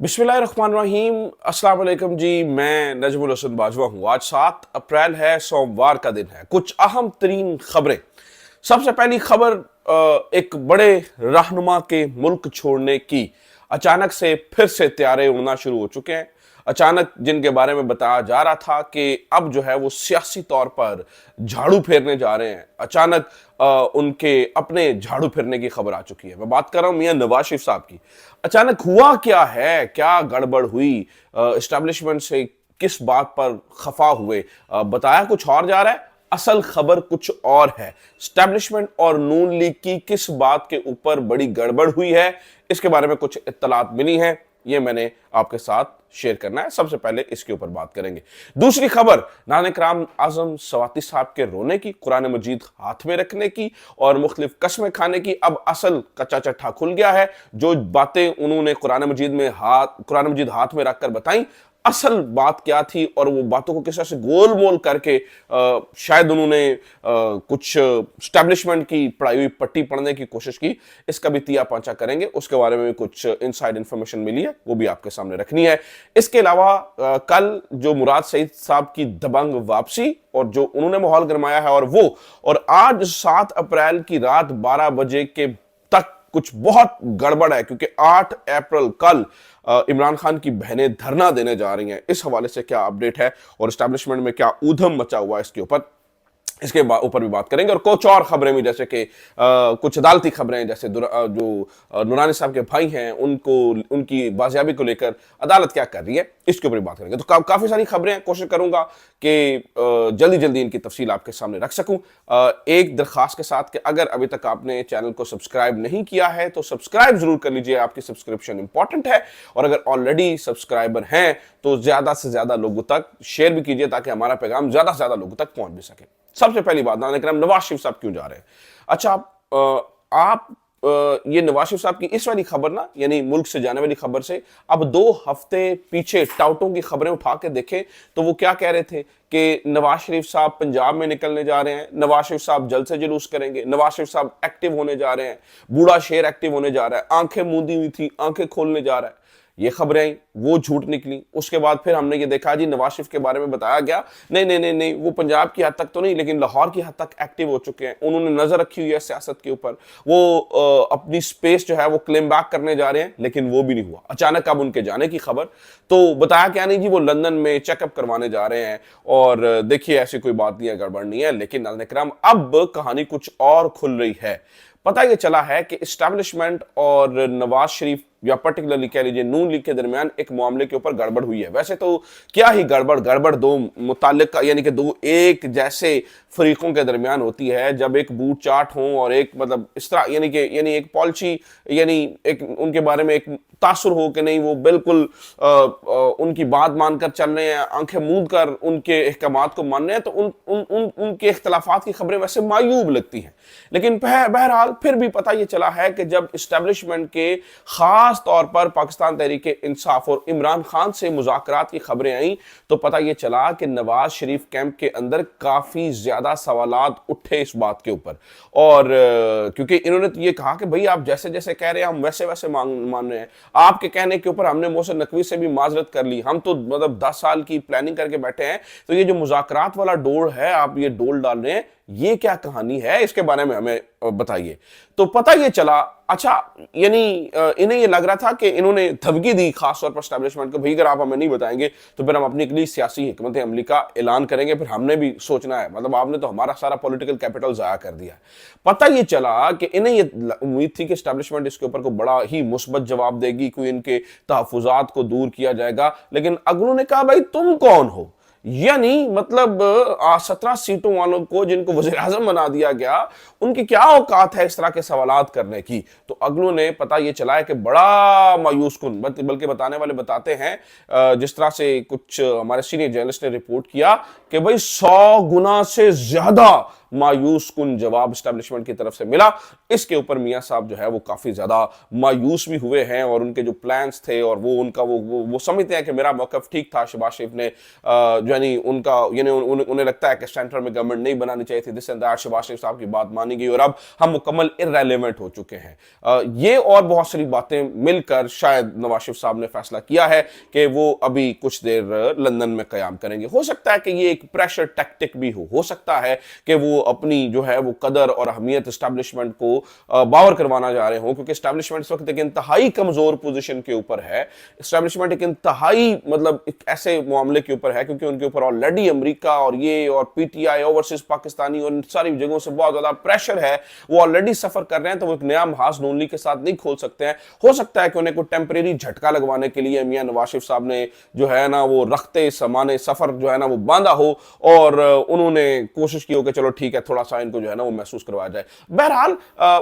बिस्मिल्लाहिर्रहमानिर्रहीम। अस्सलाम वालेकुम जी, मैं नजमुल हसन बाजवा हूँ। आज 7 अप्रैल है, सोमवार का दिन है। कुछ अहम तरीन खबरें। सबसे पहली खबर एक बड़े रहनुमा के मुल्क छोड़ने की। अचानक से फिर से त्यारे उड़ना शुरू हो चुके हैं। अचानक जिनके बारे में बताया जा रहा था कि अब जो है वो सियासी तौर पर झाड़ू फेरने जा रहे हैं, अचानक उनके अपने झाड़ू फेरने की खबर आ चुकी है। मैं बात कर रहा हूं मियां नवाज शरीफ साहब की। अचानक हुआ क्या है, क्या गड़बड़ हुई, एस्टैब्लिशमेंट से किस बात पर खफा हुए, बताया कुछ और जा रहा है, असल खबर कुछ और है। स्टैब्लिशमेंट और नून लीग की किस बात के ऊपर बड़ी गड़बड़ हुई है, इसके बारे में कुछ इत्तलात मिली हैं, ये मैंने आपके साथ शेयर करना है। सबसे पहले इसके ऊपर बात करेंगे। दूसरी खबर, नाने-कराम आजम सवाती साहब के रोने की, कुरान मजीद हाथ में रखने की और मुख्तलिफ कस्में खाने की। अब असल कच्चा चट्टा खुल गया है। जो बातें उन्होंने कुरान मजीद हाथ में रखकर बताई, असल बात क्या थी और वो बातों को किस तरह से गोल मोल करके शायद उन्होंने कुछ स्टैब्लिशमेंट की पढ़ाई हुई पट्टी पढ़ने की कोशिश की, इसका भी तिया पांचा करेंगे। उसके बारे में भी कुछ इनसाइड इंफॉर्मेशन मिली है, वो भी आपके सामने रखनी है। इसके अलावा कल जो मुराद सईद साहब की दबंग वापसी और जो उन्होंने माहौल गरमाया है, और आज 7 अप्रैल की रात 12 बजे के तक कुछ बहुत गड़बड़ है, क्योंकि 8 अप्रैल कल इमरान खान की बहनें धरना देने जा रही हैं। इस हवाले से क्या अपडेट है और एस्टैब्लिशमेंट में क्या ऊधम मचा हुआ है, इसके ऊपर भी बात करेंगे। और कुछ और खबरें भी, जैसे कि कुछ अदालती खबरें, जैसे जो नूरानी साहब के भाई हैं उनको उनकी बाजियाबी को लेकर अदालत क्या कर रही है, इसके ऊपर भी बात करेंगे। तो काफी सारी खबरें, कोशिश करूंगा कि जल्दी जल्दी इनकी तफसील आपके सामने रख सकूं। एक दरखास्त के साथ कि अगर अभी तक आपने चैनल को सब्सक्राइब नहीं किया है तो सब्सक्राइब जरूर कर लीजिए, आपकी सब्सक्रिप्शन इंपॉर्टेंट है। और अगर ऑलरेडी सब्सक्राइबर हैं तो ज्यादा से ज्यादा लोगों तक शेयर भी कीजिए, ताकि हमारा पैगाम ज्यादा से ज्यादा लोगों तक पहुंच भी सके। सबसे पहली बात, नवाज शरीफ साहब क्यों जा रहे हैं? अच्छा, आप ये नवाज शरीफ साहब की इस वाली खबर ना, यानी मुल्क से जाने वाली खबर से अब 2 हफ्ते पीछे टाउटों की खबरें उठा के देखें तो वो क्या कह रहे थे कि नवाज शरीफ साहब पंजाब में निकलने जा रहे हैं, नवाज शरीफ साहब जल्द से जुलूस करेंगे, नवाज शरीफ साहब एक्टिव होने जा रहे हैं, बूढ़ा शेर एक्टिव होने जा रहा है, आंखें मूंदी हुई थी आंखें खोलने जा रहा है। ये खबरें आई, वो झूठ निकली। उसके बाद फिर हमने ये देखा जी नवाज शरीफ के बारे में बताया गया, नहीं नहीं नहीं नहीं, वो पंजाब की हद तक तो नहीं लेकिन लाहौर की हद तक एक्टिव हो चुके हैं, उन्होंने नजर रखी हुई है सियासत के ऊपर, वो अपनी स्पेस जो है वो क्लेम बैक करने जा रहे हैं। लेकिन वो भी नहीं हुआ। अचानक अब उनके जाने की खबर, तो बताया क्या नहीं जी, वो लंदन में चेकअप करवाने जा रहे हैं। और देखिए ऐसी कोई बात नहीं है, गड़बड़ नहीं है। लेकिन नाज़रीन, अब कहानी कुछ और खुल रही है। पता ये चला है कि एस्टैब्लिशमेंट और नवाज शरीफ या पर्टिकुलरली कह लीजिए नून लीग के दरमियान एक मामले के ऊपर गड़बड़ हुई है। वैसे तो क्या ही गड़बड़ दो मुताल्लिक यानी कि दो एक जैसे फरीकों के दरमियान होती है, जब एक बूट चाट हो और एक मतलब इस तरह यानी एक पॉलिसी, यानी एक उनके बारे में एक तासुर हो कि नहीं वो बिल्कुल उनकी बात मानकर चल रहे हैं, आंखें मूंद कर उनके अहकामात को मान रहे हैं, तो उनके इख्तलाफात की खबरें वैसे मायूब लगती हैं। लेकिन बहरहाल फिर भी पता ये चला है कि जब इस्टेब्लिशमेंट के खास तौर पर पाकिस्तान तहरीक इंसाफ और इमरान खान से मुज़ाकरात की खबरें आई, तो पता ये चला कि नवाज शरीफ कैंप के अंदर काफी ज्यादा सवालात उठे इस बात के ऊपर। और क्योंकि इन्होंने तो ये कहा कि भाई आप जैसे जैसे कह रहे हैं हम वैसे वैसे मान रहे हैं, आपके कहने के ऊपर हमने मोहसिन नकवी से भी माजरत कर ली, हम तो मतलब 10 साल की प्लानिंग करके बैठे हैं, तो ये जो मुज़ाकरात वाला डोल है आप ये डोल डाल रहे हैं, ये क्या कहानी है, इसके बारे में हमें बताइए। तो पता ये चला, अच्छा यानी इन्हें ये लग रहा था कि इन्होंने धमकी दी खास तौर पर एस्टैब्लिशमेंट को, भाई अगर आप हमें नहीं बताएंगे तो फिर हम अपनी अगली सियासी हिकमत अमली का ऐलान करेंगे, फिर हमने भी सोचना है, मतलब आपने तो हमारा सारा पॉलिटिकल कैपिटल जाया कर दिया। पता ये चला कि इन्हें ये उम्मीद थी कि एस्टैब्लिशमेंट इसके ऊपर को बड़ा ही मुस्बत जवाब देगी, कोई इनके तहफुजात को दूर किया जाएगा। लेकिन अगलों ने कहा भाई तुम कौन हो, यानी मतलब 17 सीटों वालों को जिनको वज़ीर आज़म बना दिया गया, उनकी क्या औकात है इस तरह के सवालात करने की। तो अगलों ने पता ये चला है कि बड़ा मायूस कुन, बल्कि बताने वाले बताते हैं जिस तरह से कुछ हमारे सीनियर जर्नलिस्ट ने रिपोर्ट किया कि भाई 100 गुना से ज्यादा मायूस कुन जवाब एस्टेब्लिशमेंट की तरफ से मिला, इसके ऊपर मियां साहब जो है वो काफी ज्यादा मायूस भी हुए हैं और उनके जो प्लान्स थे और वो उनका वो समझते हैं कि मेरा मौकफ ठीक था। शहबाज शरीफ ने यानी उनका यानी उन्हें लगता है कि सेंटर में गवर्नमेंट नहीं बनानी चाहिए थी, दिस एंड दैट। शहबाज शरीफ साहब की बात मानी गई और अब हम मुकम्मल इररेलेवेंट हो चुके हैं। ये और बहुत सारी बातें मिलकर शायद नवाज शरीफ साहब ने फैसला किया है कि वो अभी कुछ देर लंदन में कयाम करेंगे। हो सकता है कि ये एक प्रेशर टैक्टिक भी हो सकता है कि वो अपनी जो है वो कदर और अहमियत एस्टैब्लिशमेंट को बावर करवाना जा रहे हो, क्योंकि एस्टैब्लिशमेंट इस वक्त एक इंतहाई कमजोर पोजीशन के ऊपर है। एस्टैब्लिशमेंट एक इंतहाई मतलब एक ऐसे मामले के ऊपर है क्योंकि उनके ऊपर ऑलरेडी अमेरिका और ये और पीटीआई ओवरसीज पाकिस्तानी और इन सारी जगहों से बहुत ज्यादा प्रेशर है, वो ऑलरेडी सफर कर रहे हैं, तो वो एक नया महाज नून लीग के साथ नहीं खोल सकते हैं। हो सकता है कि उन्हें कोई टेम्परेरी झटका लगवाने के लिए मियां नवाज शरीफ साहब ने जो है ना वो रखते समाने सफर जो है ना वो बांधा हो और उन्होंने कोशिश की हो कि चलो ठीक है थोड़ा सा इनको जो है ना वो महसूस करवाया जाए। बहरहाल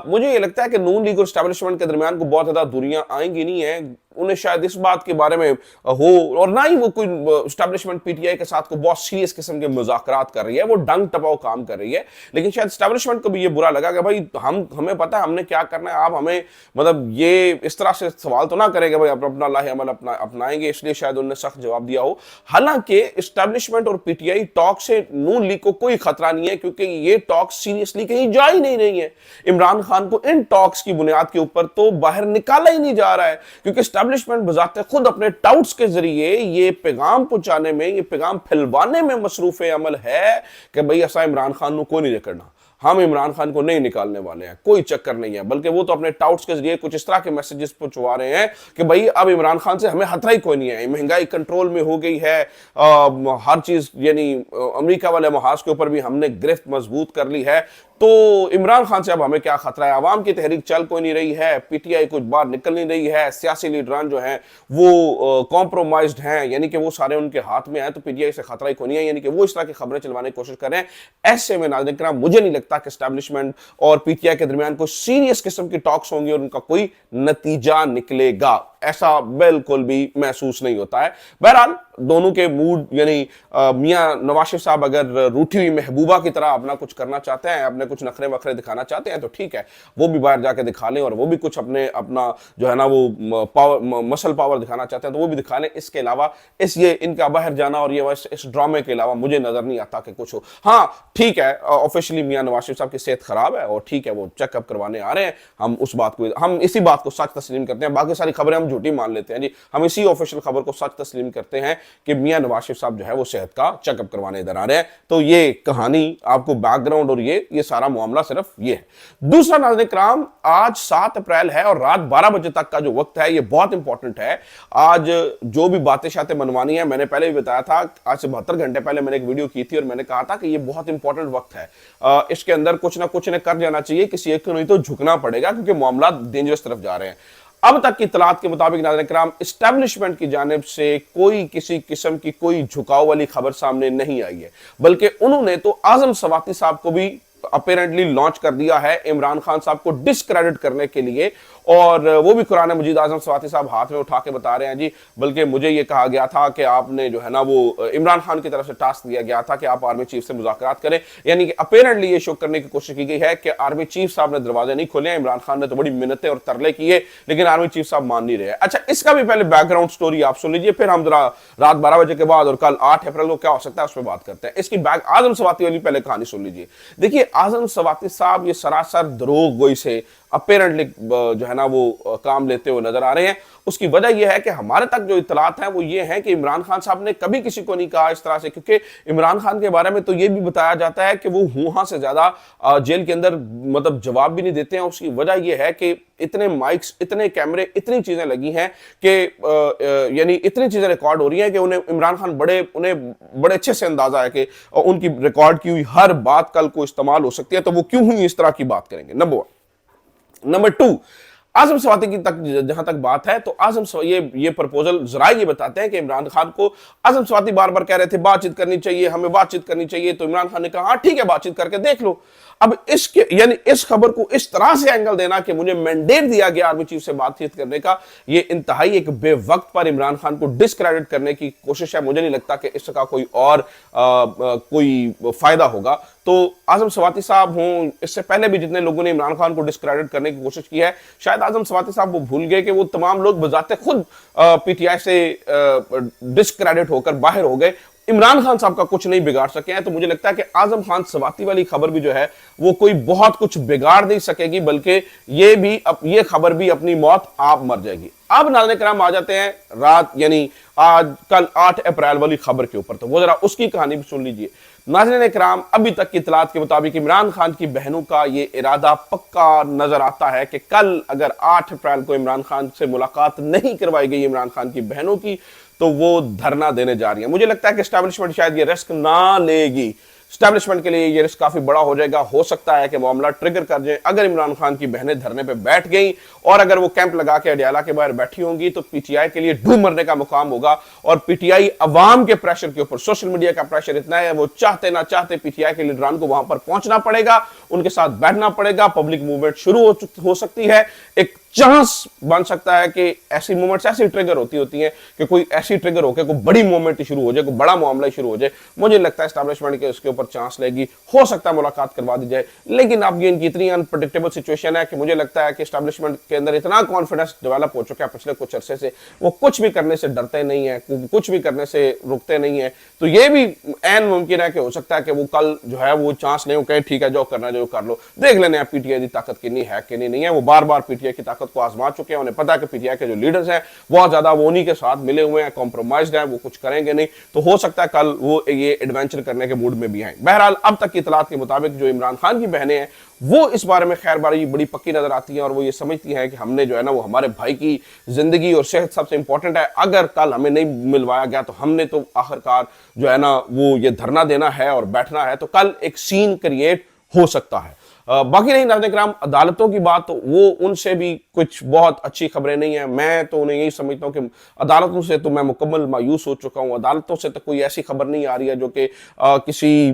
मुझे ये लगता है कि नून लीग और एस्टैब्लिशमेंट के दरमियान को बहुत ज्यादा दूरियां आएंगी नहीं है। उन्हें शायद इस बात के बारे में हो और ना ही वो कोई एस्टैब्लिशमेंट पीटीआई के साथ को बहुत सीरियस किस्म के मुज़ाकरात कर रही है, वो डंग टपाव काम कर रही है। लेकिन शायद एस्टैब्लिशमेंट को भी ये बुरा लगा कि भाई हमें पता है हमने क्या करना है, आप हमें मतलब ये इस तरह से सवाल तो ना करेंगे भाई आप अपना लाहे अमल अपनाएंगे, इसलिए शायद उन्होंने सख्त जवाब दिया हो। हालांकि एस्टैब्लिशमेंट और पीटीआई टॉक से नून लीग को कोई खतरा नहीं है क्योंकि ये टॉक सीरियसली कहीं जा ही नहीं रही है। इमरान खान को इन टॉक्स की बुनियाद के ऊपर तो बाहर निकाला ही नहीं जा रहा है क्योंकि एस्टैब्लिशमेंट बजाते खुद अपने टाउट्स के जरिए ये पैगाम पहुंचाने में, ये पैगाम फैलवाने में मसरूफ अमल है कि भाई ऐसा इमरान खान को कोई नहीं करना, हम इमरान खान को नहीं निकालने वाले हैं, कोई चक्कर नहीं है। बल्कि वो तो अपने टाउट्स के जरिए कुछ इस तरह के मैसेजेस पहुंचवा रहे हैं कि भाई अब इमरान खान से हमें खतरा ही कोई नहीं है, महंगाई कंट्रोल में हो गई है, हर चीज यानी अमेरिका वाले महाज के ऊपर भी हमने गिरफ्त मजबूत कर ली है, तो इमरान खान से अब हमें क्या खतरा है। आवाम की तहरीक चल कोई नहीं रही है, पीटीआई कुछ बाहर निकल नहीं रही है, सियासी लीडरान जो हैं वो कॉम्प्रोमाइज्ड हैं, यानी कि वो सारे उनके हाथ में है, तो पीटीआई से खतरा ही कोई नहीं है, यानी कि वो इस तरह की खबरें चलवाने की कोशिश कर रहे हैं। ऐसे में नाज़रीन किराम मुझे नहीं लगता कि एस्टैब्लिशमेंट और पीटीआई के दरमियान कोई सीरियस किस्म की टॉक्स होंगी और उनका कोई नतीजा निकलेगा, ऐसा बिल्कुल भी महसूस नहीं होता है। बहरहाल दोनों के मूड यानी मियां नवाज शरीफ साहब अगर रूठी हुई महबूबा की तरह अपना कुछ करना चाहते हैं, अपने कुछ नखरे वखरे दिखाना चाहते हैं तो ठीक है, वो भी बाहर जाके दिखा लें और वो भी कुछ अपना जो है ना वो पावर मसल पावर दिखाना चाहते हैं तो वो भी दिखा लें। इसके अलावा ये इनका बाहर जाना और ये इस ड्रामे के अलावा मुझे नजर नहीं आता कि कुछ हो। हाँ ठीक है, ऑफिशियली मियां नवाज शरीफ साहब की सेहत खराब है और ठीक है वो चेकअप करवाने आ रहे हैं, हम इसी बात को सच तस्लीम करते हैं, बाकी सारी खबरें हम झूठी मान लेते हैं जी। हम इसी ऑफिशियल खबर को सच तस्लीम करते हैं कि मियां नवाज शरीफ साहब जो है वो सेहत का चेकअप करवाने इधर आ रहे हैं। तो ये कहानी आपको बैकग्राउंड और ये सारा मामला सिर्फ ये है। दूसरा नाज़रीन किराम, आज 7 अप्रैल है और रात 12 बजे तक का जो वक्त है ये बहुत इंपॉर्टेंट है। आज जो भी बातें शातें मनवानी है, मैंने पहले भी बताया था, आज से 72 घंटे पहले मैंने एक वीडियो की थी और मैंने कहा था कि ये बहुत इंपॉर्टेंट वक्त है, इसके अंदर कुछ ना कुछ इन्हें कर जाना चाहिए, किसी एक को नहीं तो झुकना पड़ेगा क्योंकि मामला डेंजरस तरफ जा रहे हैं। अब तक की इत्तलात के मुताबिक नाज़रीन किराम एस्टैब्लिशमेंट की जानिब से कोई किसी किस्म की कोई झुकाव वाली खबर सामने नहीं आई है, बल्कि उन्होंने तो आजम सवाती साहब को भी अपेरेंटली लॉन्च कर दिया है इमरान खान साहब को डिस्क्रेडिट करने के लिए, और वो भी कुरान मजीद आजम सवाती साहब हाथ में उठा के बता रहे हैं जी, बल्कि मुझे ये कहा गया था कि आपने जो है ना वो इमरान खान की तरफ से टास्क दिया गया था कि आप आर्मी चीफ से मुज़ाकरात करें, यानी कि अपेरेंटली ये शो करने की कोशिश की गई है कि आर्मी चीफ साहब ने दरवाजे नहीं खोले, इमरान खान ने तो बड़ी मिन्नतें और तरले किए लेकिन आर्मी चीफ साहब मान नहीं रहे। अच्छा, इसका भी पहले बैकग्राउंड स्टोरी आप सुन लीजिए, फिर हम जरा रात 12 बजे के बाद और कल 8 अप्रैल को क्या हो सकता है उस पर बात करते हैं। इसकी आजम सवाती वाली पहले कहानी सुन लीजिए। देखिए, आजम सवाती साहब ये सरासर दरोग गोई से अपेरेंटली जो है ना वो काम लेते हुए नजर आ रहे हैं। उसकी वजह यह है कि हमारे तक जो इत्तलात हैं वो ये हैं कि इमरान खान साहब ने कभी किसी को नहीं कहा इस तरह से, क्योंकि इमरान खान के बारे में तो ये भी बताया जाता है कि वो हूं से ज्यादा जेल के अंदर मतलब जवाब भी नहीं देते हैं। उसकी वजह यह है कि इतने माइक्स, इतने कैमरे, इतनी चीजें लगी हैं कि यानी इतनी चीजें रिकॉर्ड हो रही हैं कि उन्हें इमरान खान उन्हें बड़े अच्छे से अंदाजा है कि उनकी रिकॉर्ड की हुई हर बात कल को इस्तेमाल हो सकती है, तो वो क्यों हुई इस तरह की बात करेंगे। नंबर 1। नंबर 2, आजम सवाती की तक जहां तक बात है तो आजम ये प्रपोजल जरा ये बताते हैं कि इमरान खान को आजम सवाती बार बार कह रहे थे बातचीत करनी चाहिए, हमें बातचीत करनी चाहिए, तो इमरान खान ने कहा हाँ ठीक है बातचीत करके देख लो। अब इसके यानी इस खबर को इस तरह से एंगल देना कि मुझे मैंडेट दिया गया आर्मी चीफ से बातचीत करने का, ये इंतहाई एक बेवक्त पर इमरान खान को डिस्क्रेडिट करने की कोशिश है। मुझे नहीं लगता कि इसका कोई और कोई फायदा होगा। तो तो आजम सवाती साहब हों, इससे पहले भी जितने लोगों ने इमरान खान को डिस्क्रेडिट करने की कोशिश की है, शायद आजम सवाती साहब वो भूल गए कि वो तमाम लोग बजाते खुद पीटीआई से डिस्क्रेडिट होकर बाहर हो गए, इमरान खान साहब का कुछ नहीं बिगाड़ सके हैं। तो मुझे लगता है कि आजम खान सवाती वाली खबर भी जो है वो कोई बहुत कुछ बिगाड़ नहीं सकेगी, बल्कि ये खबर भी अपनी मौत आप मर जाएगी। अब नाज़रीन किराम आ जाते हैं रात यानी आज कल 8 अप्रैल वाली खबर के ऊपर, तो वो जरा उसकी कहानी भी सुन लीजिए। नाज़रीन किराम, अभी तक की इत्तलात के मुताबिक इमरान खान की बहनों का ये इरादा पक्का नजर आता है कि कल अगर 8 अप्रैल को इमरान खान से मुलाकात नहीं करवाई गई इमरान खान की बहनों की, तो वो धरना देने जा रही है। मुझे लगता है कि एस्टैब्लिशमेंट शायद ये रिस्क ना लेगी, एस्टैब्लिशमेंट के लिए ये रिस्क काफी बड़ा हो जाएगा। हो सकता है कि मामला ट्रिगर कर जाए अगर इमरान खान की बहनें धरने पे बैठ गई और अगर वो कैंप लगा के अडियाला के बाहर बैठी होंगी, तो पीटीआई के लिए डूब मरने का मुकाम होगा। और पीटीआई अवाम के प्रेशर के ऊपर, सोशल मीडिया का प्रेशर इतना है, वो चाहते ना चाहते पीटीआई के लीडरान को वहां पर पहुंचना पड़ेगा, उनके साथ बैठना पड़ेगा, पब्लिक मूवमेंट शुरू हो सकती है। एक चांस बन सकता है कि ऐसी मूवमेंट्स ऐसी ट्रिगर होती हैं कि कोई ऐसी ट्रिगर होकर कोई बड़ी मूवमेंट शुरू हो जाए, कोई बड़ा मामला शुरू हो जाए। मुझे लगता है एस्टैब्लिशमेंट के उसके ऊपर चांस लेगी, हो सकता है मुलाकात करवा दी जाए। लेकिन अब ये इनकी इतनी अनप्रेडिक्टेबल सिचुएशन है कि मुझे लगता है कि एस्टैब्लिशमेंट के अंदर इतना कॉन्फिडेंस डेवलप हो चुका है पिछले कुछ अरसे से, वो कुछ भी करने से डरते नहीं है, कुछ भी करने से रुकते नहीं है। तो ये भी ऐन मुमकिन है कि हो सकता है कि वो कल जो है वो चांस लें, कहे ठीक है जो करना जो कर लो, देख लेने पीटीआई की ताकत कितनी है कि नहीं है। वो बार बार पीटीआई की ताकत को आजमा चुके हैं, उन्हें पता है कि पीटीआई के जो लीडर्स हैं बहुत ज्यादा वो उन्हीं के साथ मिले हुए हैं, कॉम्प्रोमाइज्ड हैं, वो कुछ करेंगे नहीं। तो हो सकता है कल वो ये एडवेंचर करने के मूड में भी आए। बहरहाल अब तक की इतलात के मुताबिक जो इमरान खान की बहनें हैं वो इस बारे में खैर बारी बड़ी पक्की नजर आती हैं और वो ये समझती हैं कि हमने जो है ना वो हमारे भाई की जिंदगी और सेहत सबसे इंपॉर्टेंट है। अगर कल हमें नहीं मिलवाया गया तो हमने तो आखिरकार जो है ना वो ये धरना देना है और बैठना है। तो कल एक सीन क्रिएट हो सकता है। बाकी नहीं नाज़रीन किराम, अदालतों की बात तो वो उनसे भी कुछ बहुत अच्छी खबरें नहीं है। मैं तो उन्हें यही समझता हूँ कि अदालतों से तो मैं मुकम्मल मायूस हो चुका हूँ। अदालतों से तो कोई ऐसी खबर नहीं आ रही है जो कि किसी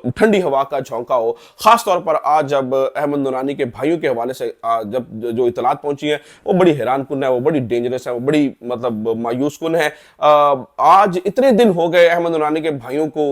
ठंडी हवा का झोंका हो। खास तौर पर आज जब अहमद नूरानी के भाइयों के हवाले से जब जो इतलात पहुंची है वो बड़ी हैरान कुन है, वो बड़ी डेंजरस है, वो बड़ी मतलब मायूस कुन है। आज इतने दिन हो गए अहमद नूरानी के भाइयों को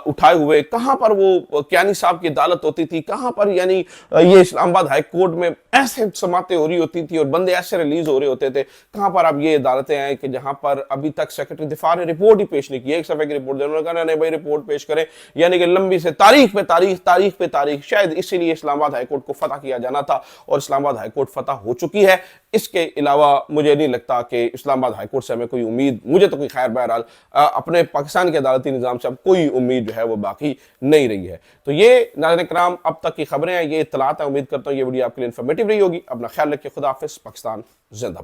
उठाए हुए, कहाँ पर वो कियानी साहब की अदालत होती थी, कहाँ पर यानी ये इस्लामाबाद हाई कोर्ट में ऐसे समातें हो रही होती थी और बंदे ऐसे रिलीज हो रहे होते थे। कहां पर अब ये अदालतें हैं कि जहां पर अभी तक सेक्रेटरी दिफा ने रिपोर्ट ही पेश नहीं की, एक सफे की रिपोर्ट दे, उन्होंने कहा नहीं भाई रिपोर्ट पेश करें, यानी कि लंबी से तारीख पे तारीख। शायद इसीलिए इस्लामाबाद हाई कोर्ट को फतह किया जाना था और इस्लामाबाद हाई कोर्ट फतह हो चुकी है। इसके अलावा मुझे नहीं लगता कि इस्लामाबाद हाई कोर्ट से हमें कोई उम्मीद, मुझे तो कोई खैर बहरहाल अपने पाकिस्तान के अदालती निजाम से अब कोई उम्मीद जो है वो बाकी नहीं रही है। तो ये नाज़रीन किराम अब तक की खबरें हैं, ये इत्तलात है। उम्मीद करता हूँ ये वीडियो आपके लिए इंफॉर्मेटिव रही होगी। अपना ख्याल रखिए। खुदा हाफिज़। पाकिस्तान जिंदाबाद।